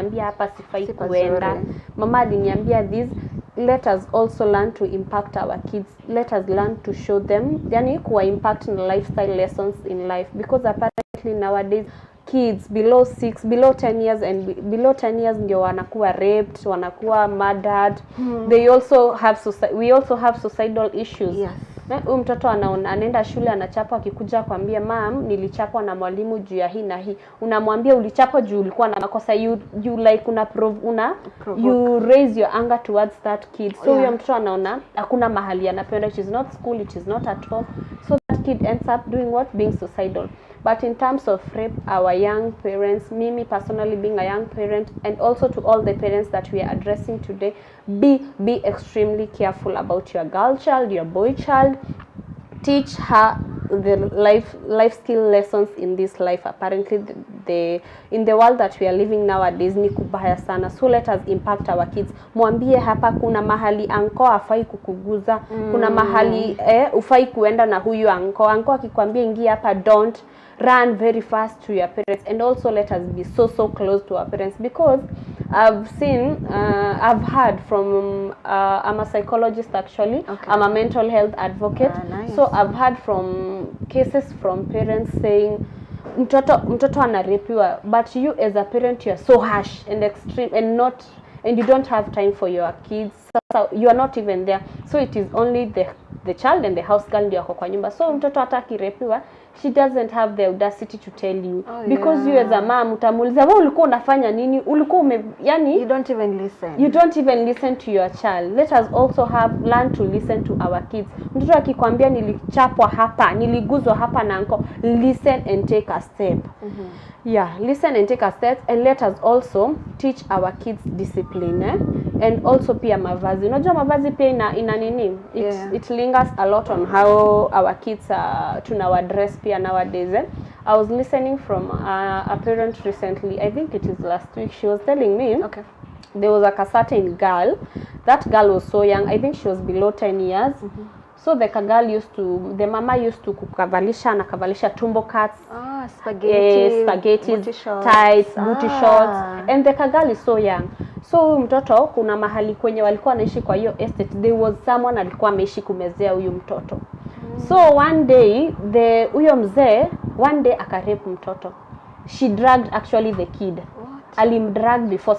aliniambia hapa sifai kuenda, mama aliniambia this. Let us also learn to impact our kids. Let us learn to show them, yani kuwa impact in lifestyle lessons in life, because apparently nowadays kids below 6, below 10 years and below 10 years ndio wanakuwa raped, wanakuwa murdered. They also have we also have suicidal issues. Yes. Huyu mtoto anaenda shule anachapwa, akikuja kwambia mam nilichapwa na mwalimu juu ya hii na hii. Unamwambia ulichapwa juu ulikuwa na makosa, you like you raise your anger towards that kid. So huyo mtoto anaona hakuna mahali anapenda, it is not school, it is not at home. So that kid ends up doing what? Being suicidal. But in terms of rape, our young parents, me personally being a young parent, and also to all the parents that we are addressing today, be extremely careful about your girl child, your boy child. Teach her the life skill lessons in this life. Apparently in the world that we are living nowadays ni kubaya sana. So let us impact our kids. Mwambie hapa kuna mahali anko afai kukuguza, kuna mahali ufai kuenda na huyu anko akikwambia ingia hapa, don't run very fast to your parents. And also let us be so close to our parents, because I've heard from I'm a psychologist actually. Okay. I'm a mental health advocate. Nice. So I've heard from cases from parents saying mtoto anarepiwa, but you as a parent you are so harsh and extreme and you don't have time for your kids. So you are not even there. So it is only the child and the house girl ndio wako kwa nyumba. So mtoto hata akirepiwa, she doesn't have the audacity to tell you, because you as a mom utamuuliza wewe ulikuwa unafanya nini, ulikuwa yani you don't even listen to your child. Let us also learn to listen to our kids. Mtoto akikwambia nilichapwa hapa, niliguzwa hapa na anko, listen and take a step. Listen and take a step. And let us also teach our kids discipline, and also pia mavazi. Unajua mavazi pia ina nini, it lingers a lot on how our kids tunawadress pia nowadays. I was listening from a parent recently, I think it is last week. She was telling me there was a certain girl. That girl was so young, I think she was below 10 years. So the mama used to kukavalisha tumbo cuts, spaghetti, tights, booty shorts, and the girl is so young. So mtoto kuna mahali kwenye walikuwa naishi kwa hiyo estate, there was someone alikuwa ameishi kumezea huyu mtoto. So one day huyo mzee akarape mtoto. She dragged actually the kid. Alimdrag before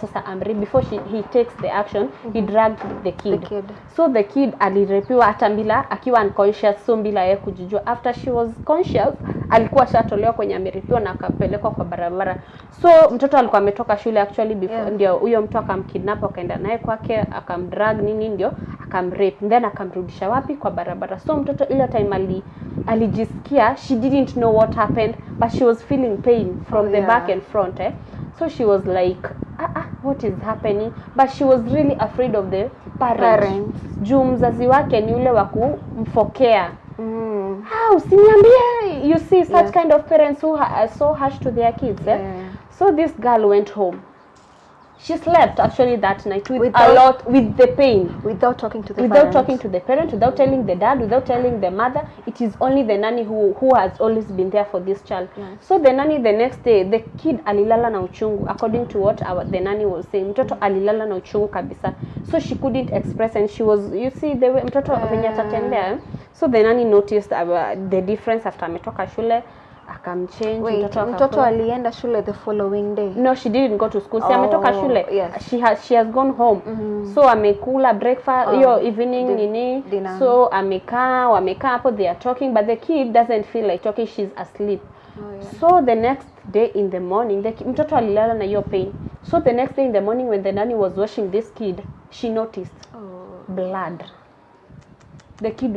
he takes the action, he dragged the kid. So the kid alirepiwa hata bila akiwa unconscious, so bila yeye kujijua. After she was conscious, alikuwa shatolewa kwenye ameripiwa na akapelekwa kwa barabara. So mtoto alikuwa ametoka shule actually before, ndio huyo mtu akamkidnap akaenda naye kwake, akamdrag nini, ndio akamrape, then akamrudisha wapi? Kwa barabara. So mtoto ile time alijisikia, she didn't know what happened, but she was feeling pain from the back and front. So she was like, what is happening? But she was really afraid of the parents. Juu mzazi wake ni ule wa kumfokea. Usiniambie. You see such kind of parents who are so harsh to their kids. So this girl went home. She slept actually that night with the pain. Without talking to the parent, without telling the dad, without telling the mother. It is only the nanny who has always been there for this child. So the nanny, the next day, the kid alilala na uchungu, according to what the nanny was saying. Mtoto alilala na uchungu kabisa. So she couldn't express, and she was, you see, the way mtoto venye atatembea. So the nanny noticed the difference after ametoka shule. Akamchange. Mtoto alienda shule the following day? No, she didn't go to school. Ametoka shule. She has gone home. So amekula breakfast hiyo evening nini. So wamekaa hapo, they are talking, but the kid doesn't feel like talking, she's asleep. So the next day in the morning, mtoto alilala na hiyo pain. So the next day in the morning when the nanny was washing this kid, she noticed blood. The kid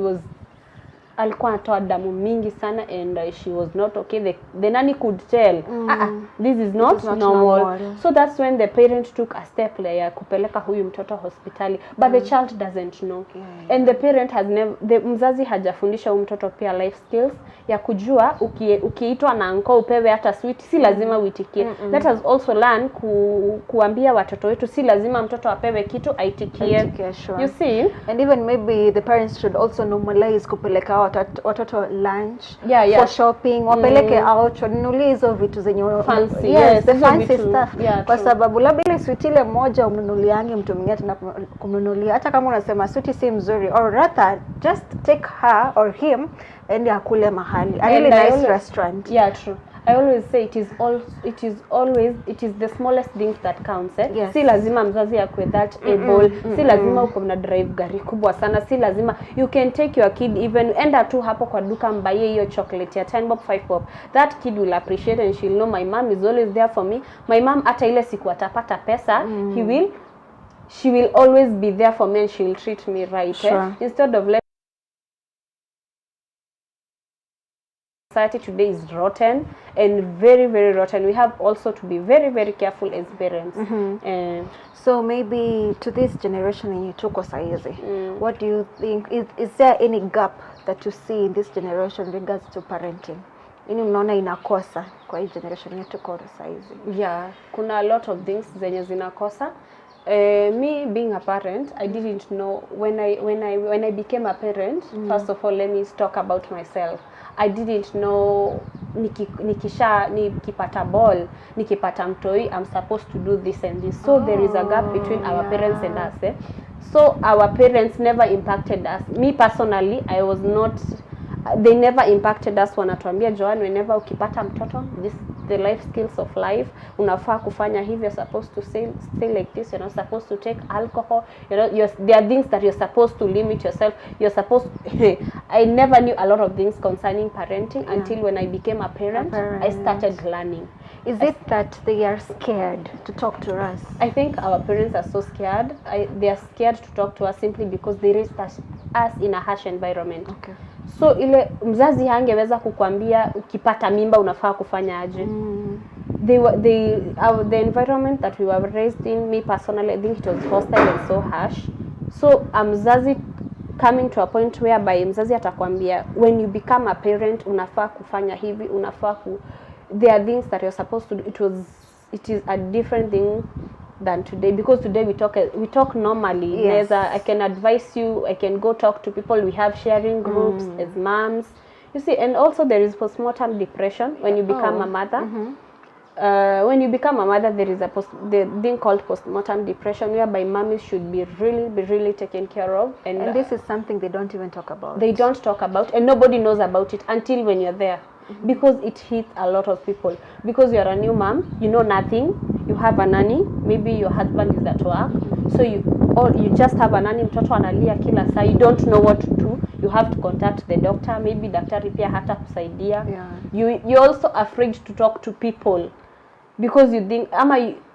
alikuwa anatoa damu mingi sana, and she was not okay. The nanny could tell this is not normal. So that's when the parent took a step ya kupeleka huyu mtoto hospitali, but the child doesn't know. And the parent has mzazi hajafundisha huyu mtoto pia life skills ya kujua ukiitwa na anko upewe hata sweet, si lazima uitikie. Let us also learn kuambia watoto wetu si lazima mtoto apewe kitu aitikie. You see, and even maybe the parents should also normalize kupeleka watoto lunch, Yeah. for shopping, wapeleke out, wanunulie hizo vitu zenye Fancy, yes, the hizo fancy vitu, stuff. yeah, Kwa true. sababu labda ile sweet ile moja umnunuliange mtu mwingine tena kumnunulia, hata kama unasema sweet si mzuri, or rather just take her or him and akule mahali a really nice restaurant. Yeah, true. I always say it is the smallest things that counts, eh? Yes. Si lazima mzazi akwe that able, si lazima uko na drive gari kubwa sana, si lazima, you can take your kid, even enda tu hapo kwa duka mbaye hiyo chocolate ya 10 bob 5 bob, that kid will appreciate and she'll know my mom is always there for me. My mom hata ile siku atapata pesa, she will always be there for me and she'll treat me right, sure. eh? Instead of society today is rotten and very, very rotten. We have also to be very, very careful as parents. So maybe to this generation in tuko saizi, what do you think, is there any gap that you see in this generation regards to parenting? Ini mnaona inakosa kwa hii generation yetu tuko saizi? Yeah, kuna a lot of things zenye zinakosa. Me being a parent, I didn't know when I became a parent. First of all, let me talk about myself. I didn't know nikipata ball, nikipata mtoi, I'm supposed to do this and this. So there is a gap between our parents and us. Eh? So our parents never impacted us. Me personally, I was not. They never impacted us. Wanatuambia Joan, whenever ukipata mtoto, this the life skills of life, unafaa kufanya hivi, you're supposed to stay like this, you're not supposed to take alcohol, there are things that you're supposed to limit yourself, you're supposed I never knew a lot of things concerning parenting until when I became a parent, I started learning. Is it that they are scared to talk to us? I think our parents are so scared. They are scared to talk to us simply because they raised us in a harsh environment. Okay. So ile mzazi hangeweza kukwambia ukipata mimba unafaa kufanya aje. The environment that we were raised in, me personally, I think it was hostile and so harsh. So mzazi coming to a point whereby mzazi atakwambia when you become a parent unafaa kufanya hivi, unafaa there are things that you're supposed to do. It is a different thing than today, because today we talk normally. Yes. I can advise you, I can go talk to people, we have sharing groups as moms, you see. And also there is postmortem depression when you become a mother. When you become a mother, there is the thing called postmortem depression, whereby mommies should be really taken care of, and this is something they don't even talk about. They don't talk about, and nobody knows about it until when you're there. Because it hits a lot of people. Because you're a new mom, you know nothing, you have a nanny, maybe your husband is at work, so you just have a nanny, mtoto analia kila saa, you don't know what to do, you have to contact the doctor, maybe daktari pia hata kusaidia. You're also afraid to talk to people because you think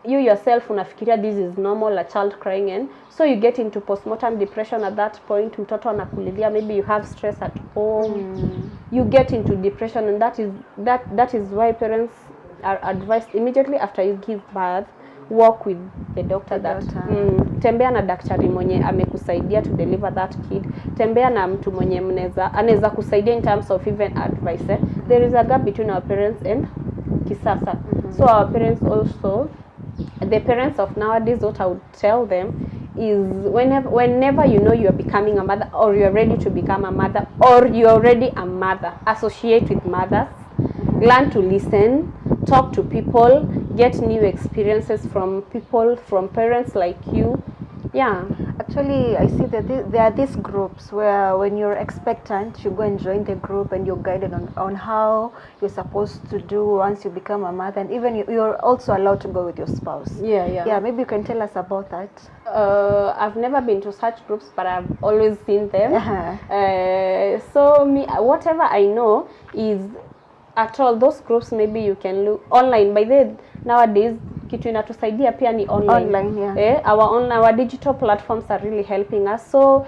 you yourself unafikiria this is normal, a child crying, and so you get into postmortem depression at that point. Mtoto anakulilia, maybe you have stress at home, you get into depression, and that is why parents are advised immediately after you give birth, walk with the doctor. Tembea na daktari mwenye amekusaidia to deliver that kid, tembea na mtu mwenye anaweza kusaidia in terms of even advice. There is a gap between our parents and kisasa. So our parents also, the parents of nowadays, what I would tell them is whenever you know you are becoming a mother, or you are ready to become a mother, or you are already a mother, associate with mothers, learn to listen, talk to people, get new experiences from people, from parents like you. Yeah. Actually, I see that there are these groups where when you're expectant, you go and join the group and you're guided on how you're supposed to do once you become a mother, and even you're also allowed to go with your spouse. Yeah, maybe you can tell us about that. I've never been to such groups, but I've always seen them. So whatever I know is, at all those groups, maybe you can look online. By nowadays kitu inatusaidia pia ni online. Our digital platforms are really helping us. So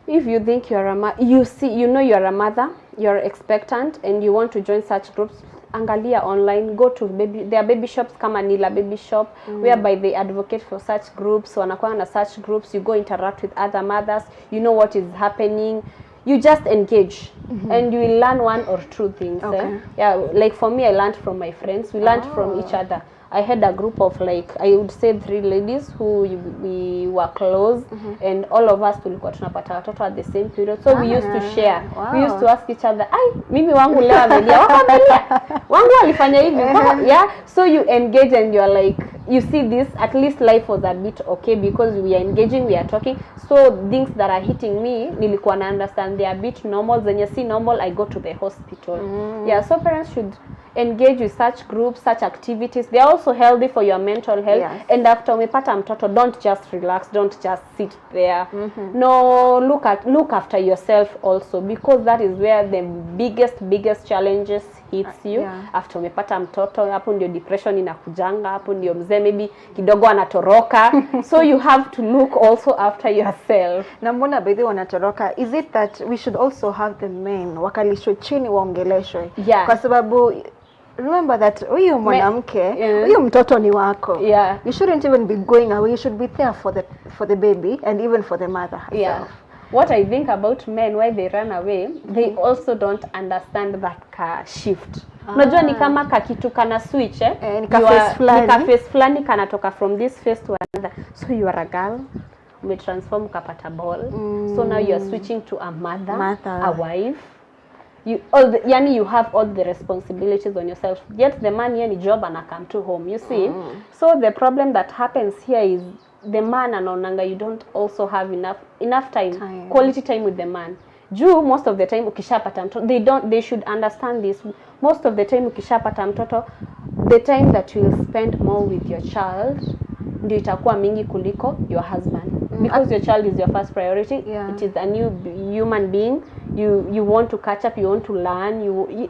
if you think you're you know you're a mother, you're expectant, and you want to join such groups, angalia online, go to there are baby shops kama Nila Baby Shop, whereby they advocate for such groups. Wanakuwa na such groups, you go interact with other mothers, you know what is happening, you just engage, and you will learn one or two things. Yeah, like for me, I learned from my friends, we learned from each other. I had a group of like, I would say 3 ladies who we were close, and all of us tulikuwa tunapata watoto at the same period, so we used to share. Wow. We used to ask each other, ai mimi wangu leo amelia, wako amelia, wangu alifanya hivi. Yeah, so you engage and you are like, you see this, at least life was a bit okay because we are engaging, we are talking. So things that are hitting me, nilikuwa na understand they are a bit normal. Zenye si normal, I go to the hospital. Yeah, so parents should engage with such groups, such activities. They are also healthy for your mental health. Yes. And after umepata mtoto, don't just relax, don't just sit there. No, look after yourself also, because that is where the biggest challenges hits you. Yeah. After umepata mtoto, hapo ndio depression inakujanga, hapo ndio mzee maybe kidogo anatoroka. So you have to look also after yourself. Na mbona baadhi wanatoroka? Is it that we should also have the men wakalishwe chini waongeleshwe? Yeah. Kwa sababu remember that huyu mwanamke, huyu mtoto ni wako. Yeah. You shouldn't even be going away. You should be there for the baby and even for the mother herself. Yeah. What I think about men, why they run away, they also don't understand that shift. Unajua ni kama kakitu kana switch ni ka face fulani. Ni ka face fulani kanatoka from this face to another. So you are a girl, ume transform ukapata ball. So now you are switching to a mother. A wife. You have all the responsibilities on yourself. Yet the man here ni job and come to home. You see? So the problem that happens here is the man anaonanga you don't also have enough time, quality time with the man. Juu most of the time ukishapata mtoto, they should understand this. Most of the time ukishapata mtoto, the time that you will spend more with your child ndio itakuwa mingi kuliko your husband. Because your child is your first priority. Yeah. It is a new human being. You want to catch up, you want to learn,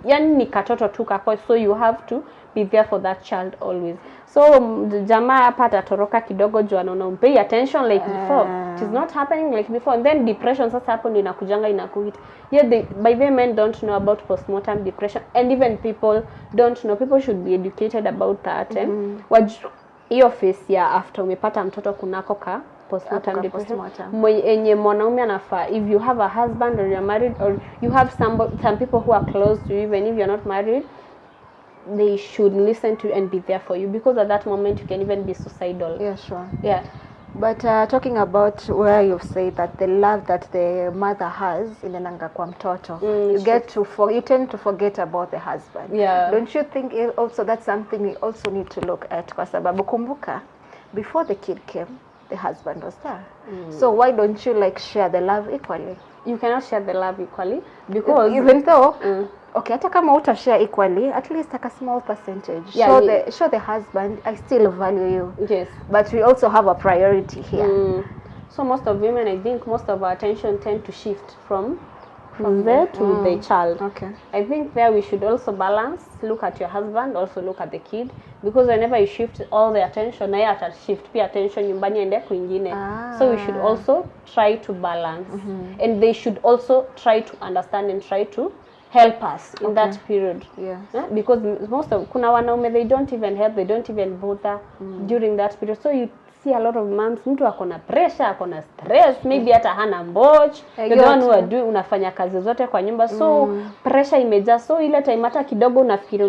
yani ni katoto tu kako, so you have to be there for that child always. So jamaa hapa atatoroka kidogo juu anaona pay attention like before. It is not happening like before. And then depression sasa hapo ndio inakujanga inakuhit. Yeah, by the men don't know about postmortem depression, and even people don't know. People should be educated about that. Hiyo face ya after umepata mtoto kunako ka postmortem depression. Mwenye mwanaume anafaa, if you have a husband or you're married or you have some people who are close to you, even if you're not married, they should listen to you and be there for you, because at that moment you can even be suicidal. Yeah, sure. Yeah. But talking about where you've said that the love that the mother has inenanga kwa mtoto, you tend to forget about the husband. Yeah. Don't you think also that's something we also need to look at? Kwa sababu kumbuka, before the kid came, the husband was there. So why don't you like share the love equally? You cannot share the love equally, because even though okay, hata kama uta share equally, at least like a small percentage. Yeah, show the husband I still value you. Yes. But we also have a priority here. So most of women, I think most of our attention tend to shift from there to the child. Okay. I think there we should also balance, look at your husband, also look at the kid, because whenever you shift all the attention, na yeye ata shift pia attention nyumbani ende kwingine. So we should also try to balance. And they should also try to understand and try to help us in that period. Yeah. Because kuna wanaume, they don't even help, they don't even bother during that period. So you see a lot of moms, mtu akona pressure, akona stress, maybe hata hana mboch, you don't know do, unafanya kazi zote kwa nyumba, so pressure imejaa, so ile time hata kidogo unafikiri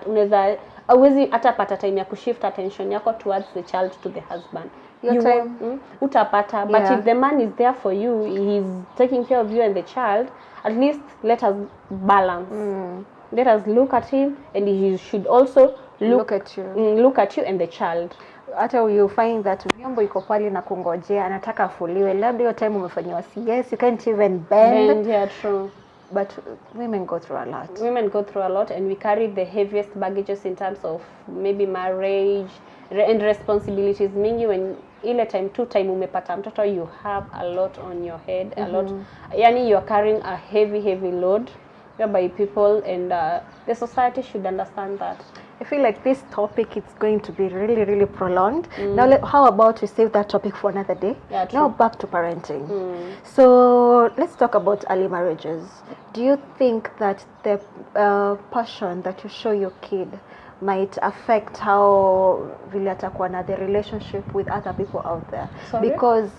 unaweza hauwezi hata pata time ya kushift attention yako towards the child to the husband. Your time utapata, but if the man is there for you, he's taking care of you and the child, at least let us balance. Let us look at him, and he should also look at you and the child. Hata you find that vyombo iko pale na kungojea, anataka afuliwe, labda hiyo time umefanywa CS, you can't even bend. Yeah, true. But women go through a lot. Women go through a lot, and we carry the heaviest baggages in terms of maybe marriage and responsibilities mingi. When ile time umepata mtoto, you have a lot on your head, a lot. Yani you're carrying a heavy load by people, and the society should understand that. I feel like this topic is going to be really prolonged. Now, how about we save that topic for another day? Yeah, true. Now back to parenting. So let's talk about early marriages. Do you think that the passion that you show your kid might affect how vile atakuwa na the relationship with other people out there? Sorry? Because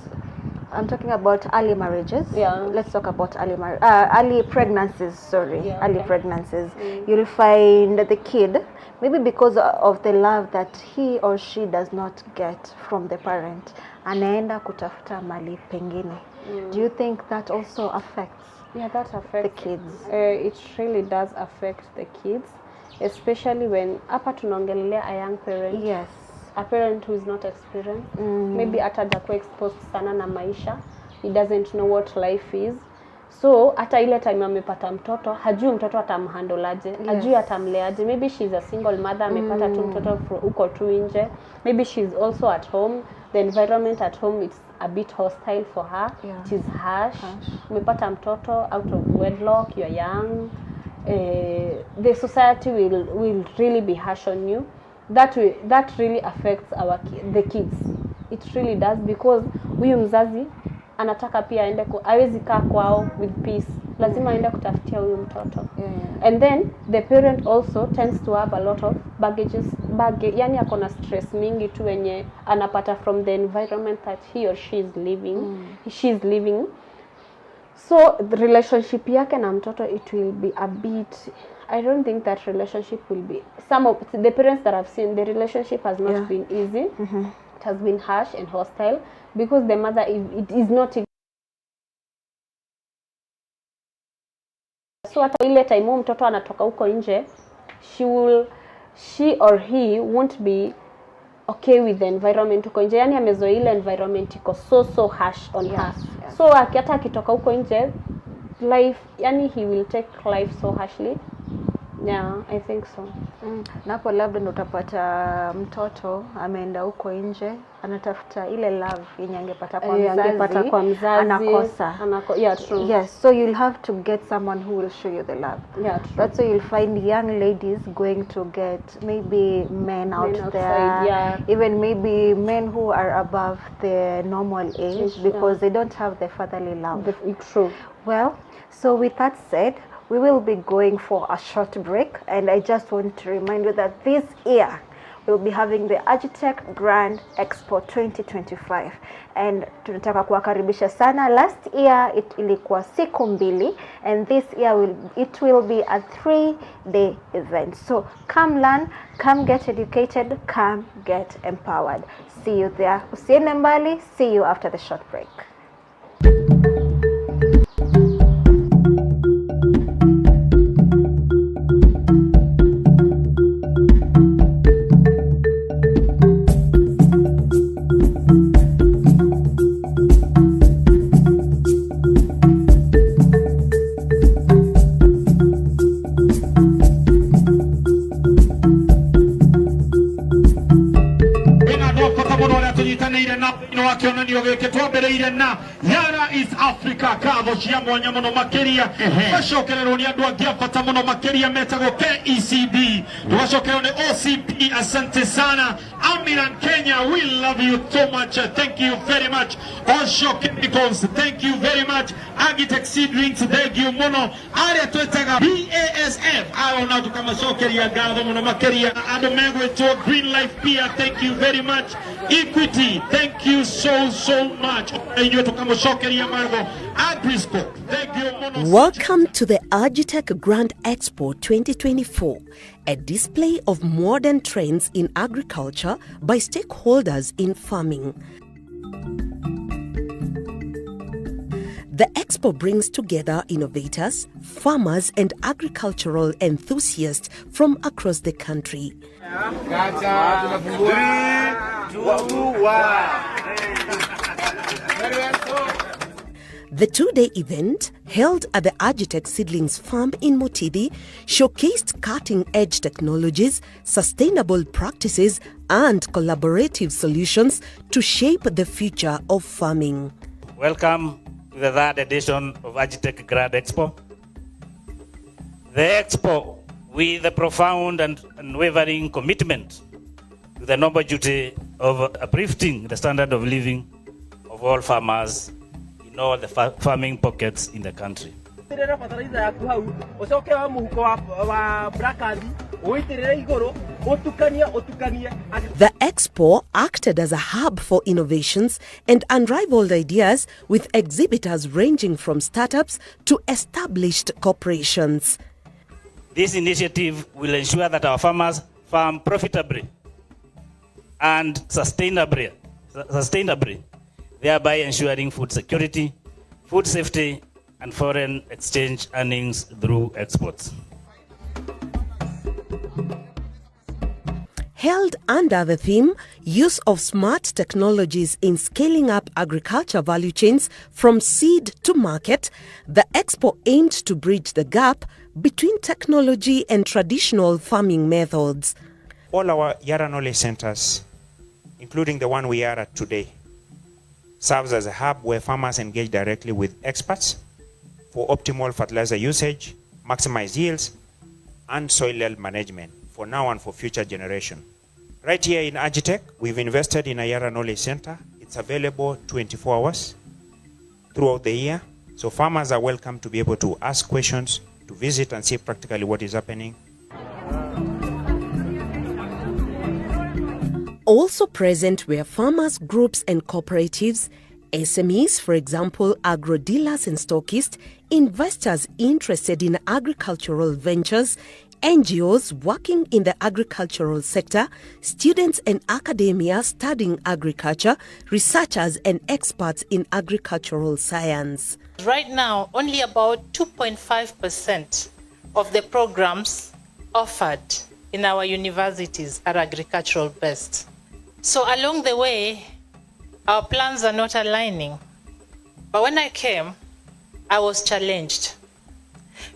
I'm talking about early marriages. Yeah. Let's talk about early pregnancies. Sorry, Yeah, early okay. pregnancies. You'll find the kid maybe because of the love that he or she does not get from the parent, anaenda kutafuta mali pengine. Do you think that also affects That affects the kids? It really does affect the kids, especially when hapa tunaongelelea a young parent. Yes. A parent who is not experienced, maybe atajakuwa exposed sana na maisha, he doesn't know what life is. So hata ile time amepata mtoto, hajui mtoto atamhandle aje, hajui atamleaje. Maybe she's a single mother, amepata tu mtoto huko tu nje. Maybe she's also at home. The environment at home, it's a bit hostile for her. It is harsh. Umepata mtoto out of wedlock, you're young. The society will really be harsh on you. That really affects the kids. It really does, because huyu mzazi anataka pia aende hawezi kaa kwao with peace, lazima aende kutafutia huyu mtoto. And then the parent also tends to have a lot of yani akona stress mingi tu wenye anapata from the environment that he or she is living. So the relationship yake na mtoto, it will be a bit, I don't think that relationship will be, some of the parents that I've seen, the relationship has not been easy. It has been harsh and hostile, because the mother it is not. So hata ile time mtoto anatoka huko nje, she or he won't be okay with the environment huko nje. Yani amezoea ile environment iko so harsh on her. So hata akitoka huko nje, life, yani he will take life so harshly. Yeah, I think so. Na hapo labda ndo utapata mtoto ameenda huko nje, anatafuta ile love yenye angepata kwa mzazi, anakosa. True. Yes, so you'll have to get someone who will show you the love. Yeah, true. That's why you'll find young ladies going to get maybe men out there, even maybe men who are above the normal age, because they don't have the fatherly love. True. Well, so with that said, we will be going for a short break, and I just want to remind you that this year we'll be having the Agitech Grand Expo 2025, and tunataka kuwakaribisha sana. Last year ilikuwa siku mbili, and this year it will be a 3-day event. So come learn, come get educated, come get empowered. See you there. Usiende mbali. See you after the short break. Yara East Africa kavo cia mwanya muno makiria twacokererwo ni andu angi abata muno makiria metagwo KECD, twacokererwo ni OCP. Asante sana. Amiran Kenya, we love you so much. Thank you very much. Osho Chemicals, thank you very much. Agitech Seed Drinks, thank you muno. Aria twetaga BASF, ao na tukamacokeria ngatho muno makiria. Andu megwitwo Green Life pia, thank you very much. Equity, thank you so much. Welcome to the Agitech Grand Expo 2024, a display of modern trends in agriculture by stakeholders in farming. The expo brings together innovators, farmers, and agricultural enthusiasts from across the country. The two-day event, held at the Agitech Seedlings Farm in Motidi, showcased cutting-edge technologies, sustainable practices, and collaborative solutions to shape the future of farming. Welcome to the third edition of Agitech Grand Expo. The expo, with a profound and unwavering commitment to the noble duty of uplifting the standard of living of all farmers in all the farming pockets in the country. The expo acted as a hub for innovations and unrivaled ideas, with exhibitors ranging from startups to established corporations. This initiative will ensure that our farmers farm profitably and sustainably, thereby ensuring food security, food safety, and foreign exchange earnings through exports. Held under the theme, Use of Smart Technologies in Scaling Up Agriculture Value Chains from Seed to Market, the expo aimed to bridge the gap between technology and traditional farming methods. All our Yara Knowledge Centers, including the one we are at today, serves as a hub where farmers engage directly with experts for optimal fertilizer usage, maximize yields, and soil health management for now and for future generation. Right here in Agitech, we've invested in a Yara Knowledge Center. It's available 24 hours throughout the year. So farmers are welcome to be able to ask questions, to visit and see practically what is happening. Also present were farmers, groups and cooperatives, SMEs, for example, agro-dealers and stockists, investors interested in agricultural ventures, NGOs working in the agricultural sector, students and academia studying agriculture, researchers and experts in agricultural science. Right now, only about 2.5% of the programs offered in our universities are agricultural based. So along the way, our plans are not aligning. But when I came, I was challenged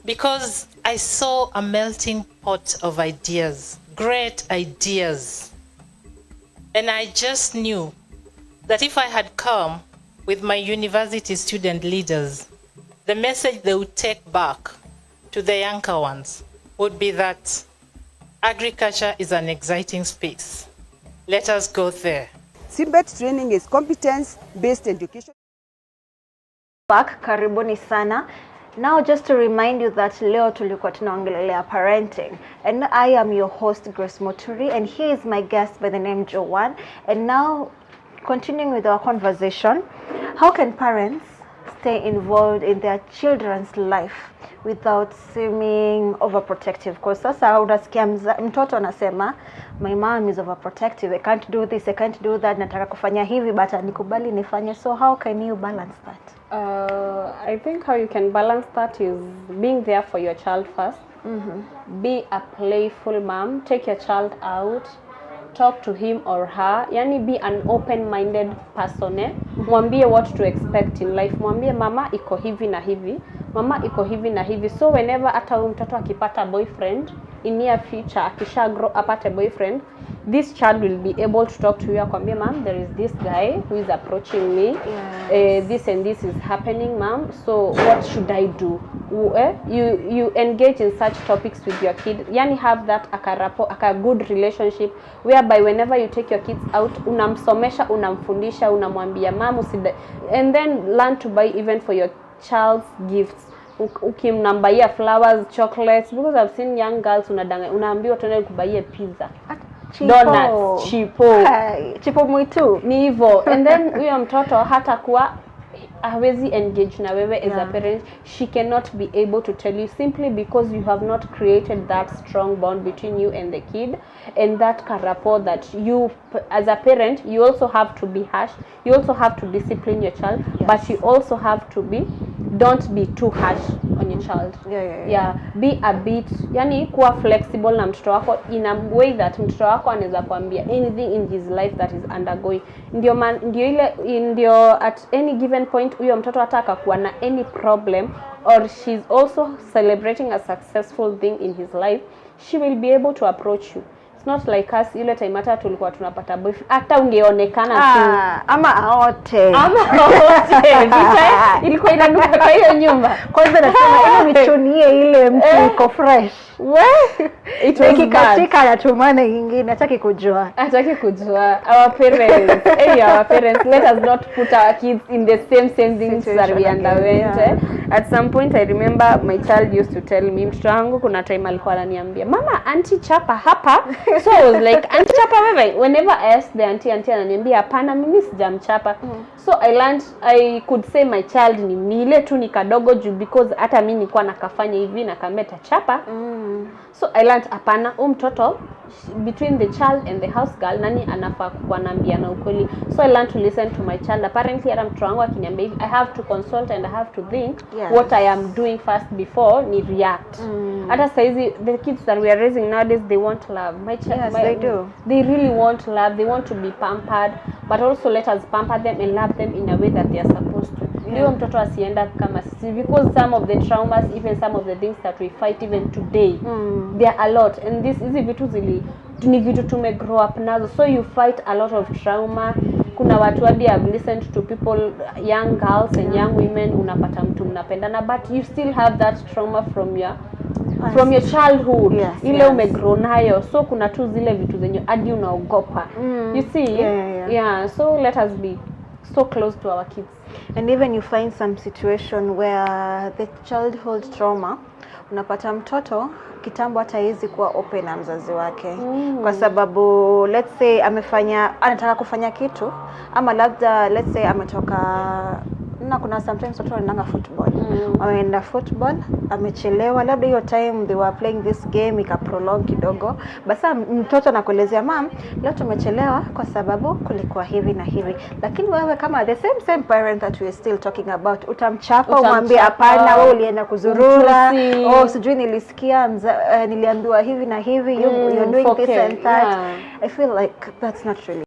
because I saw a melting pot of ideas, great ideas. And I just knew that if I had come with my university student leaders, the message they would take back to the younger ones would be that agriculture is an exciting space. Let us go there. CBET training is competence-based education. Back, karibuni sana. Now just to remind you that leo tulikuwa tunaongelelea parenting, and I am your host Grace Moturi, and here is my guest by the name Joanne. And now continuing with our conversation, how can parents stay involved in their children's life without seeming overprotective? Because sasa unasikia mtoto anasema my mom is overprotective, I can't do this, I can't do that, nataka kufanya hivi but nikubali nifanye. So how can you balance that? I think how you can balance that is being there for your child first. Be a playful mom. Take your child out. Talk to him or her. Yani be an open-minded person. Mwambie what to expect in life. Mwambie mama iko hivi na hivi. Mama iko hivi na hivi. So whenever hata mtoto akipata boyfriend, in near future, akisha grow up at a boyfriend, this child will be able to talk to you. Akwambia, mom, there is this guy who is approaching me. Yes. This and this is happening, mom. So what should I do? You engage in such topics with your kid. Yani have that aka good relationship whereby whenever you take your kids out, unamsomesha, unamfundisha, unamwambia mom, and then learn to buy even for your child's gifts. Ukimnambia flowers, chocolates, because I've seen young girls unaambiwa tuende kubaie pizza, donuts, chipo mwitu ni hivyo. And then huyo mtoto hata kuwa hawezi engage na wewe as a parent, she cannot be able to tell you simply because you have not created that strong bond between you and the kid, and that rapport that you as a parent, you also have to be harsh, you also have to discipline your child, but you also have to be, don't be too harsh on your child. Be a bit, yani kuwa flexible na mtoto wako in a way that mtoto wako anaweza kuambia anything in his life that is undergoing. Ndio at any given point huyo mtoto ataka kuwa na any problem, or she's also celebrating a successful thing in his life, she will be able to approach you. It's not like us ile time hata tulikuwa tunapata boyfriend hata ungeonekana tu ama aote ilikuwa inanuka kwa hiyo nyumba. Kwanza nasema ile michunie ile mtu iko fresh. It was katika anatumana nyingine hataki kujua. Our parents, our parents, let us not put our kids in the same things that we underwent. At some point I remember my child used to tell me, mtoto wangu kuna time alikuwa ananiambia, mama auntie chapa hapa So I was like, anchapa wewe? Whenever I asked the auntie ananiambia hapana, mimi sijamchapa. So I learned, I could say my child ni ile tu ni kadogo juu, because hata mimi nilikuwa nakafanya hivi na kameta chapa. So I learned hapana, mtoto between the child and the house girl, nani anafaa kuambia na ukweli. So I learned to listen to my child. Apparently hata mtoto wangu akiniambia I have to consult and I have to think what I am doing first before ni react. Hata saizi the kids that we are raising nowadays, they want love. My child, They do. They really want love. They want to be pampered, but also let us pamper them and love them in a way that they are supposed to. Ndio mtoto asienda kama sisi, because some of the traumas, even some of the things that we fight even today, there are a lot, and hizi vitu ni vitu tume grow up nazo, so you fight a lot of trauma. Kuna watu hadi have listened to people, young girls and young women, unapata mtu mnapendana but you still have that trauma from your childhood, ile umegrow nayo, so kuna tu zile vitu zenye hadi unaogopa. You see? Yeah, so let us be so close to our kids. And even you find some situation where the childhood trauma, unapata mtoto kitambo hata hizi kuwa open na mzazi wake, kwa sababu let's say anataka kufanya kitu, ama labda let's say ametoka na kuna sometimes watu wanaenda football. Wameenda football, amechelewa, labda hiyo time they were playing this game ikaprolong kidogo. Basi mtoto anakuelezea, "Mom, leo tumechelewa kwa sababu kulikuwa hivi na hivi." Lakini wewe kama the same parent that we are still talking about, utamchapa, umwambie hapana, wewe ulienda kuzurura, sijui nilisikia niliambiwa hivi na hivi, you're doing this and that. I feel like that's not really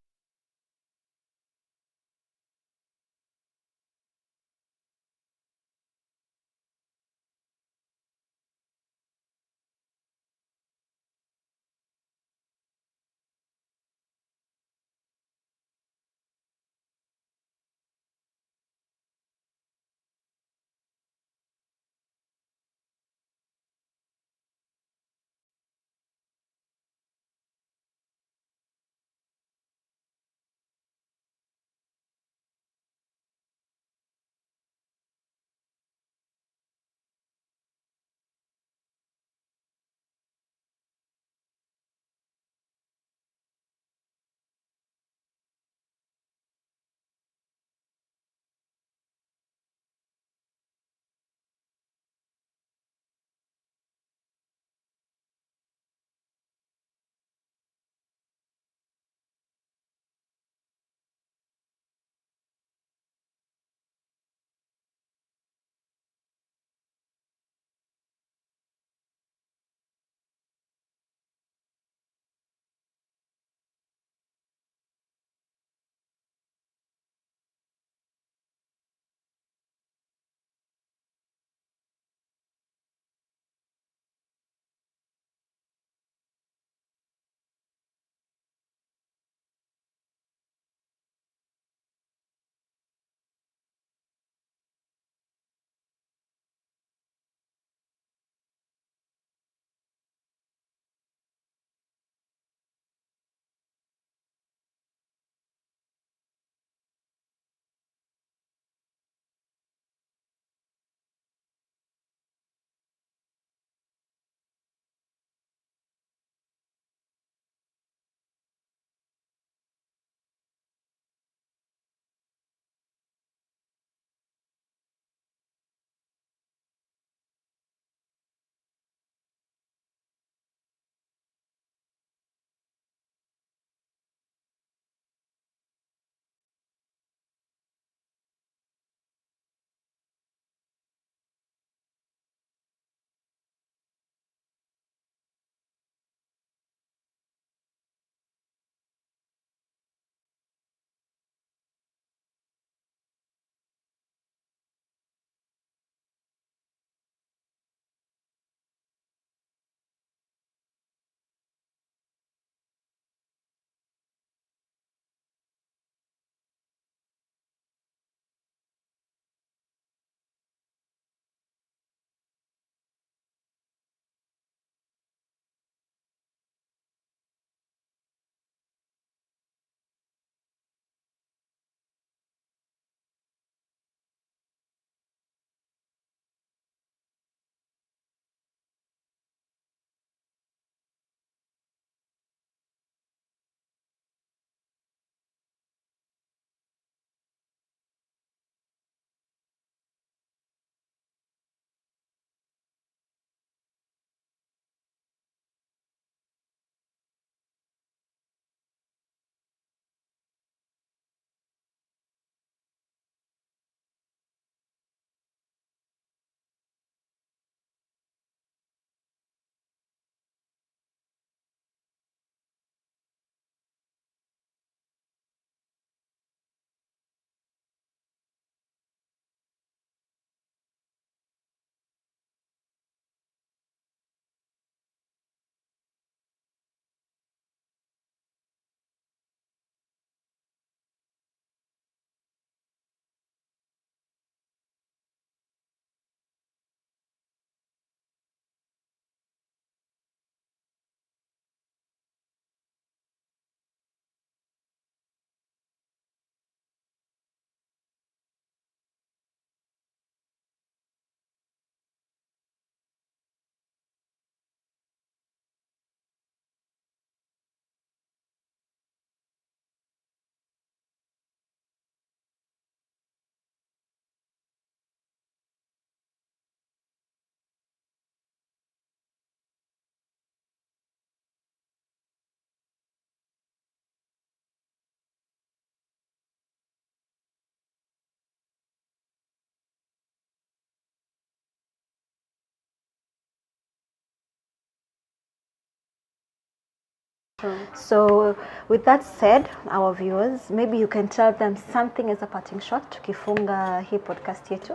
So with that said, our viewers, maybe you can tell them something as a parting shot tukifunga hii podcast yetu.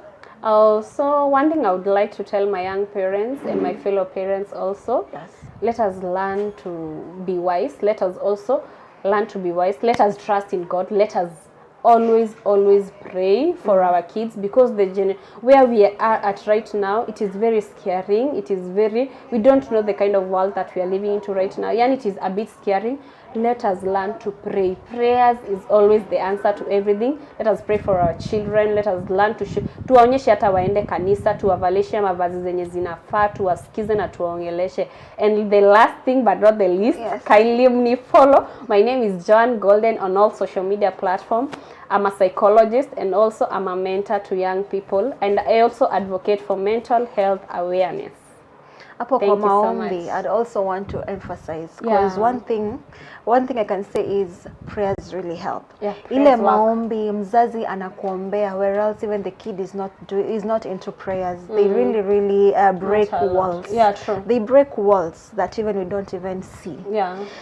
So one thing I would like to tell my young parents and my fellow parents also, let us learn to be wise. Let us also learn to be wise. Let us trust in God. Let us always pray for our kids, because where we are at right now, it is very scaring. It is we don't know the kind of world that we are living into right now. And it is a bit scaring. Let us learn to pray. Prayers is always the answer to everything. Let us pray for our children. Let us learn to tuwaonyeshe hata waende kanisa, tuwavaleshe mavazi zenye zinafaa, tuwasikize na tuwaongeleshe. And the last thing but not the least, kindly me follow. My name is Joan Golden on all social media platforms. I'm a psychologist and also I'm a mentor to young people, and I also advocate for mental health awareness. Hapo kwa maombi, I'd also want to emphasize, because one thing I can say is prayers really help. Ile maombi mzazi anakuombea, whereas even the kid is not into prayers, they really break walls. They break walls that even we don't even see.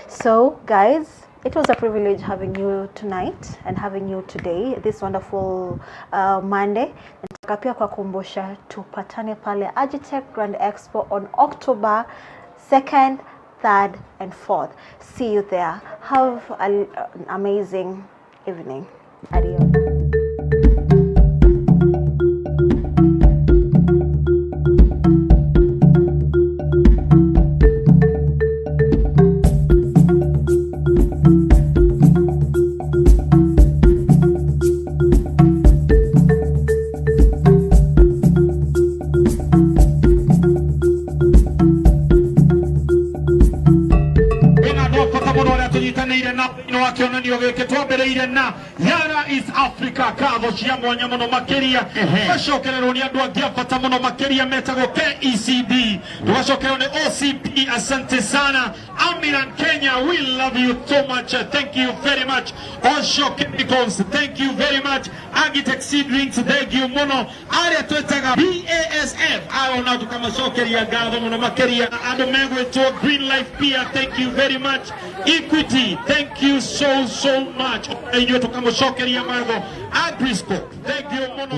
So guys, it was a privilege having you tonight and having you today, this wonderful Monday. Nataka pia kwa kumbusha tupatane pale Agitech Grand Expo on October 2nd, 3rd and 4th. See you there. Have an amazing evening. Adios. Yara is Africa kavo cia mwanya muno makiria bacokererwo ni andu angi abata muno makiria metagwo KECD, tugacokererwo ni OCP. Asante sana. Amiran Kenya, we love you so much. Thank you very much. Osho Chemicals, thank you very much. Agitech Seedlings, thank you muno. Aria twetaga BASF aona tukamacokeria ngatho muno makiria andu megwitwo Green Life pia, thank you very much. Equity, thank you so much.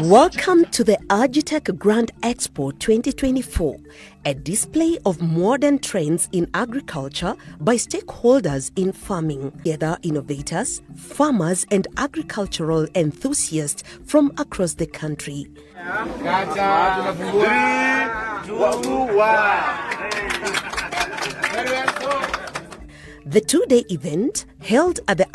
Welcome to the Agitech Grand Expo 2024, a display of modern trends in agriculture by stakeholders in farming, together innovators, farmers and agricultural enthusiasts from across the country. 3, 2, 1. The two-day event, held at the